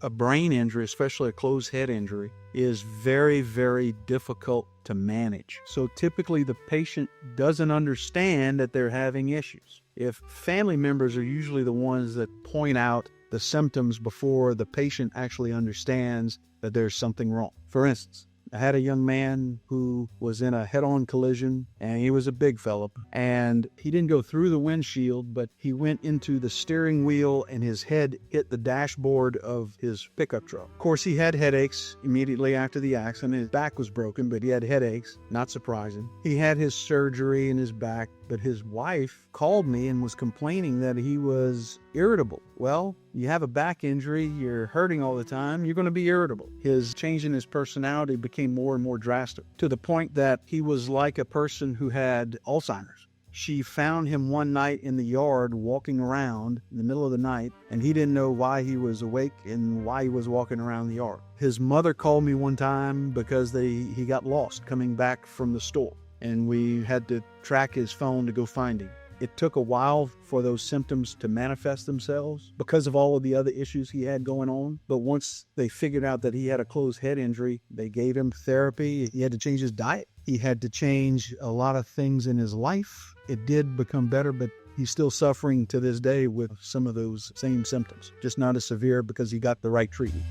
A brain injury, especially a closed head injury, is very, very difficult to manage. So typically the patient doesn't understand that they're having issues. If family members are usually the ones that point out the symptoms before the patient actually understands that there's something wrong. For instance, I had a young man who was in a head-on collision, and he was a big fella, and he didn't go through the windshield, but he went into the steering wheel and his head hit the dashboard of his pickup truck. Of course, he had headaches immediately after the accident. His back was broken, but he had headaches, not surprising. He had his surgery in his back, but his wife called me and was complaining that he was irritable. Well, you have a back injury, you're hurting all the time, you're going to be irritable. His change in his personality became more and more drastic, to the point that he was like a person who had Alzheimer's. She found him one night in the yard walking around in the middle of the night, and he didn't know why he was awake and why he was walking around the yard. His mother called me one time because he got lost coming back from the store, and we had to track his phone to go find him. It took a while for those symptoms to manifest themselves because of all of the other issues he had going on. But once they figured out that he had a closed head injury, they gave him therapy. He had to change his diet. He had to change a lot of things in his life. It did become better, but he's still suffering to this day with some of those same symptoms, just not as severe because he got the right treatment.